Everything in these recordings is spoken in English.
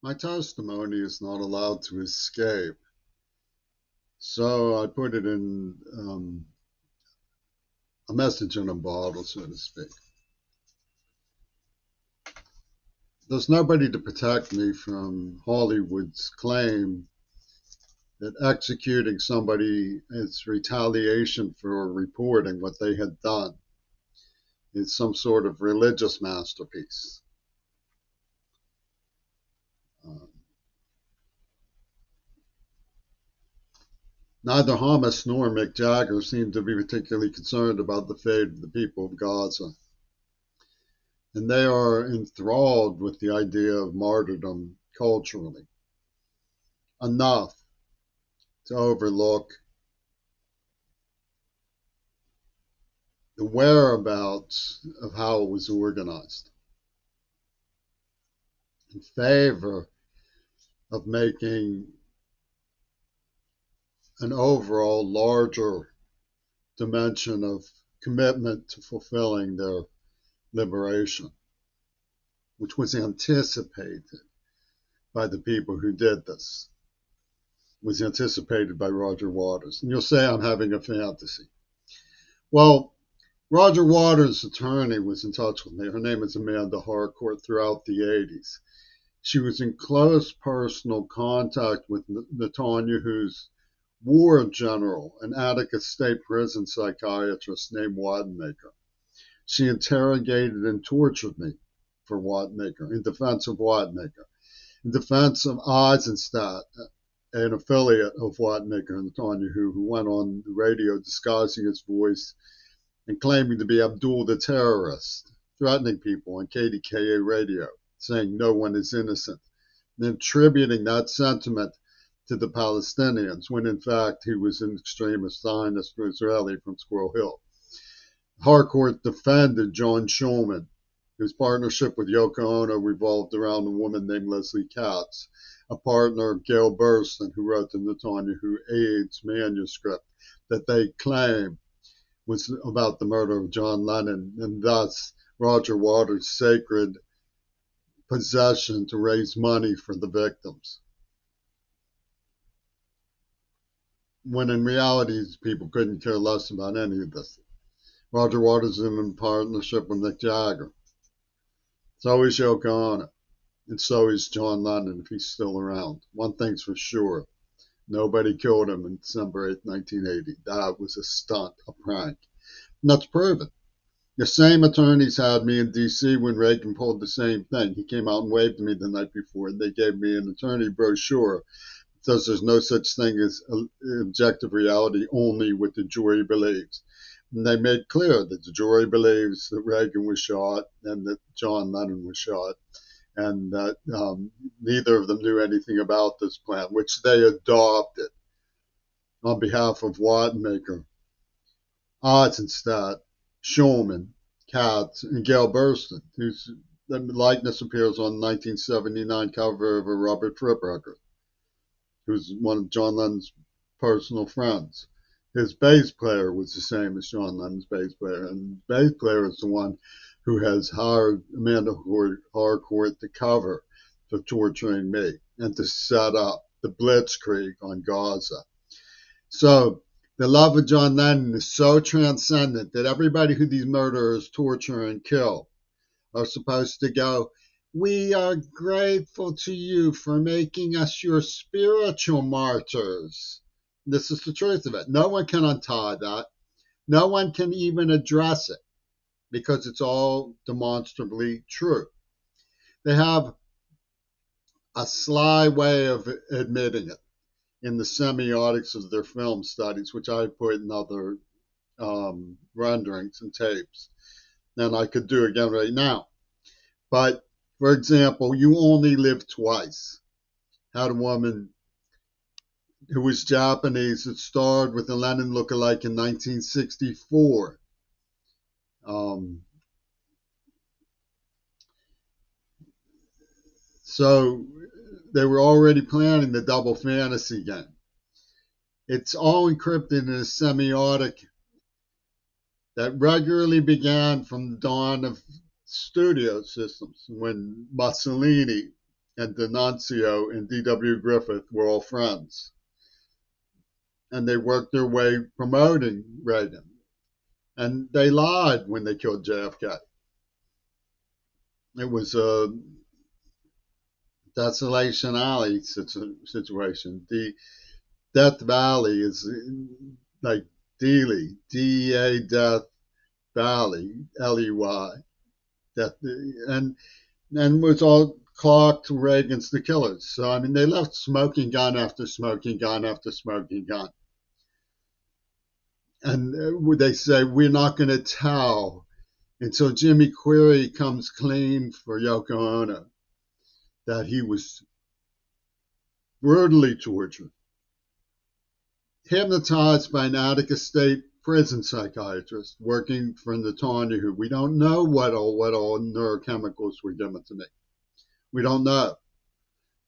My testimony is not allowed to escape. So I put it in a message in a bottle, so to speak. There's nobody to protect me from Hollywood's claim that executing somebody is retaliation for reporting what they had done. It's some sort of religious masterpiece. Uh, Neither Hamas nor Mick Jagger seem to be particularly concerned about the fate of the people of Gaza. And they are enthralled with the idea of martyrdom culturally, enough to overlook the whereabouts of how it was organized in favor of making an overall larger dimension of commitment to fulfilling their liberation, which was anticipated by the people who did this, was anticipated by Roger Waters. And you'll say I'm having a fantasy. Well, Roger Waters' attorney was in touch with me. Her name is Amanda Harcourt throughout the 80s. She was in close personal contact with Netanyahu's war general, an Attica State Prison psychiatrist named Wattenmaker. She interrogated and tortured me for Wattenmaker, in defense of Wattenmaker, in defense of Eisenstadt, an affiliate of Wattenmaker and Netanyahu, who went on the radio disguising his voice and claiming to be Abdul the terrorist, threatening people on KDKA radio, saying no one is innocent, and attributing that sentiment to the Palestinians, when in fact he was an extremist Zionist Israeli from Squirrel Hill. Harcourt defended John Schulman, whose partnership with Yoko Ono revolved around a woman named Leslie Katz, a partner of Gail Burston, who wrote the Netanyahu AIDS manuscript that they claim was about the murder of John Lennon, and thus Roger Waters' sacred possession to raise money for the victims. When in reality, people couldn't care less about any of this. Roger Waters is in partnership with Mick Jagger. So is Yoko Ono. And so is John Lennon, if he's still around. One thing's for sure. Nobody killed him on December 8, 1980. That was a stunt, a prank. And that's proven. The same attorneys had me in D.C. when Reagan pulled the same thing. He came out and waved to me the night before, and they gave me an attorney brochure that says there's no such thing as objective reality, only what the jury believes. And they made clear that the jury believes that Reagan was shot and that John Lennon was shot, and that neither of them knew anything about this plan, which they adopted on behalf of Wattenmaker, Eisenstadt, Schulman, Katz, and Gail Burston, whose likeness appears on the 1979 cover of a Robert Fripp record, who's one of John Lennon's personal friends. His bass player was the same as John Lennon's bass player, and the bass player is the one who has hired Amanda Harcourt to cover for torturing me and to set up the blitzkrieg on Gaza. So the love of John Lennon is so transcendent that everybody who these murderers torture and kill are supposed to go, "We are grateful to you for making us your spiritual martyrs." This is the truth of it. No one can untie that. No one can even address it because it's all demonstrably true. They have a sly way of admitting it in the semiotics of their film studies, which I put in other renderings and tapes, and I could do again right now. But, for example, You Only Live Twice had a woman who was Japanese that starred with a Lennon lookalike in 1964. So they were already planning the double fantasy game. It's all encrypted in a semiotic that regularly began from the dawn of studio systems when Mussolini and D'Annunzio and D.W. Griffith were all friends. And they worked their way promoting Reagan. And they lied when they killed JFK. It was a Desolation Alley situation. The Death Valley is like Dealey, D-E-A, Death Valley, L-E-Y. Death, and was all clocked Reagan's the killers. So, I mean, they left smoking gun after smoking gun after smoking gun. And they say, we're not going to tell until Jimmy Query comes clean for Yoko Ono that he was brutally tortured, hypnotized by an Attica State prison psychiatrist working for Netanyahu. We don't know what all neurochemicals were given to me. We don't know.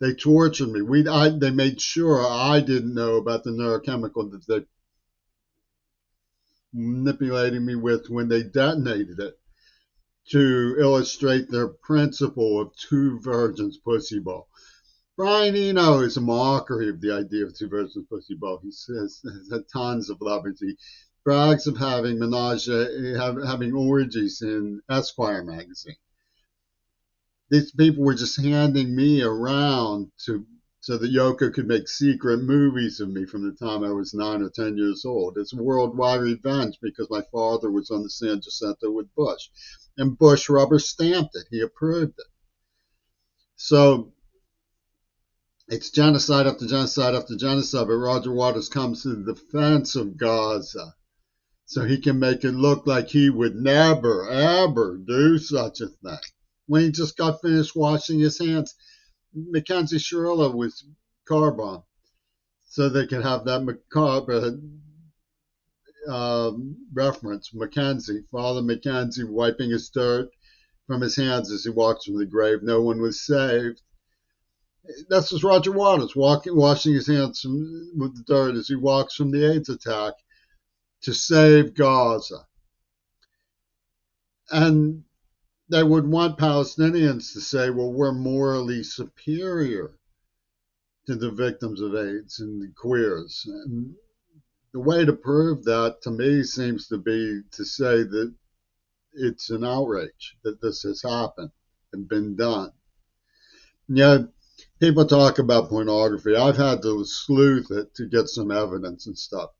They tortured me. They made sure I didn't know about the neurochemical that they manipulated me with when they detonated it to illustrate their principle of two virgins pussy ball. Brian Eno is a mockery of the idea of two virgins pussy ball. He says has had tons of lovers. He brags of having having orgies in Esquire magazine. These people were just handing me around so that Yoko could make secret movies of me from the time I was 9 or 10 years old. It's worldwide revenge because my father was on the San Jacinto with Bush. And Bush rubber stamped it. He approved it. So it's genocide after genocide after genocide, but Roger Waters comes to the defense of Gaza so he can make it look like he would never, ever do such a thing. When he just got finished washing his hands, Mackenzie Shirla was car bomb, so they could have that macabre reference. Mackenzie, Father Mackenzie, wiping his dirt from his hands as he walks from the grave. No one was saved. That's just Roger Waters washing his hands with the dirt as he walks from the AIDS attack to save Gaza. And they would want Palestinians to say, well, we're morally superior to the victims of AIDS and the queers. And the way to prove that, to me, seems to be to say that it's an outrage that this has happened and been done. Yeah, people talk about pornography. I've had to sleuth it to get some evidence and stuff.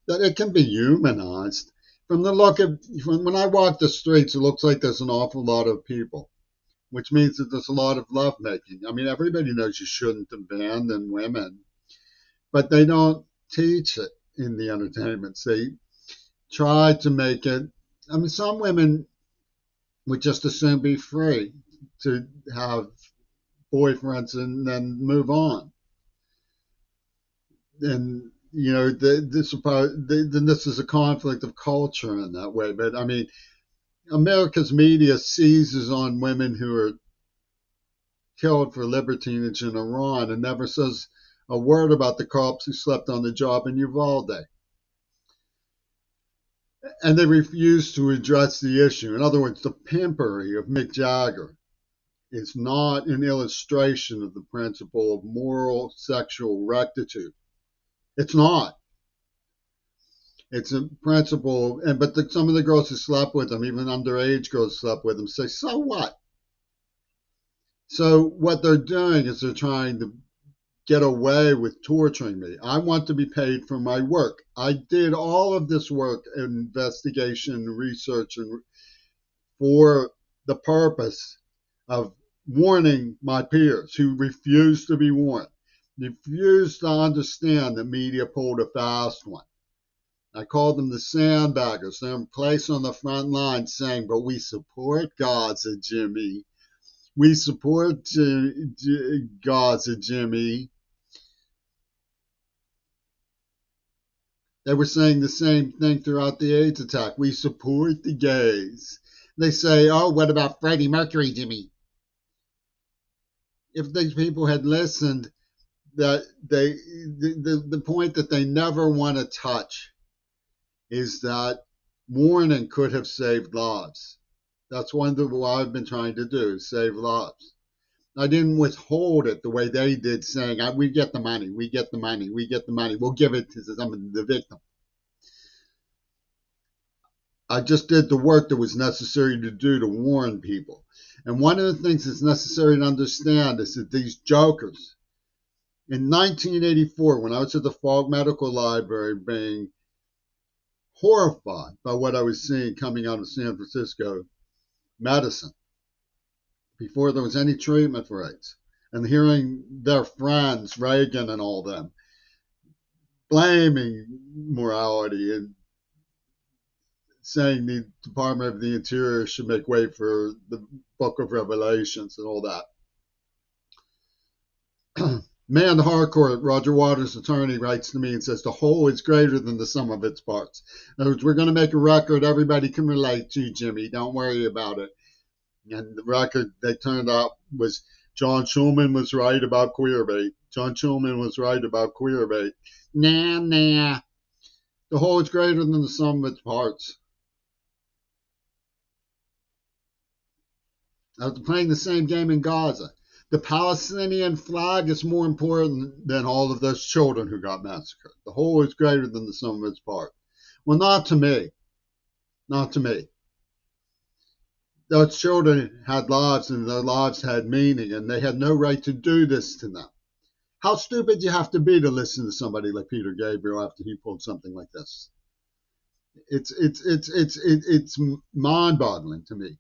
That it can be humanized. From the look of, when I walk the streets, it looks like there's an awful lot of people, which means that there's a lot of lovemaking. I mean, everybody knows you shouldn't abandon women, but they don't teach it in the entertainments. They try to make it, I mean, some women would just as soon be free to have boyfriends and then move on. And you know, this is a conflict of culture in that way. But I mean, America's media seizes on women who are killed for libertinage in Iran and never says a word about the cops who slept on the job in Uvalde. And they refuse to address the issue. In other words, the pimpery of Mick Jagger is not an illustration of the principle of moral sexual rectitude. It's not. It's a principle, but some of the girls who slept with him, even underage girls slept with him, say, so what? So what they're doing is they're trying to get away with torturing me. I want to be paid for my work. I did all of this work, investigation, research, and for the purpose of warning my peers who refuse to be warned, refuse to understand that media pulled a fast one. I called them the sandbaggers. They're in place on the front line saying, but we support Gaza, Jimmy. We support Gaza, Jimmy. They were saying the same thing throughout the AIDS attack. We support the gays. They say, oh, what about Freddie Mercury, Jimmy? If these people had listened, that the point that they never want to touch is that warning could have saved lives. That's one of what I've been trying to do, is save lives. I didn't withhold it the way they did, saying, we get the money, we get the money, we get the money, we'll give it to the victim. I just did the work that was necessary to do to warn people. And one of the things that's necessary to understand is that these jokers, in 1984, when I was at the Falk Medical Library being horrified by what I was seeing coming out of San Francisco medicine, before there was any treatment for AIDS, and hearing their friends, Reagan and all them, blaming morality and saying the Department of the Interior should make way for the Book of Revelations and all that. Man Harcourt, Roger Waters' attorney, writes to me and says, the whole is greater than the sum of its parts. In other words, we're going to make a record everybody can relate to, Jimmy. Don't worry about it. And the record they turned up was John Schulman was right about queerbait. John Schulman was right about queerbait. Nah. The whole is greater than the sum of its parts. After playing the same game in Gaza, the Palestinian flag is more important than all of those children who got massacred. The whole is greater than the sum of its parts. Well, not to me. Not to me. Those children had lives and their lives had meaning, and they had no right to do this to them. How stupid you have to be to listen to somebody like Peter Gabriel after he pulled something like this. It's mind-boggling to me.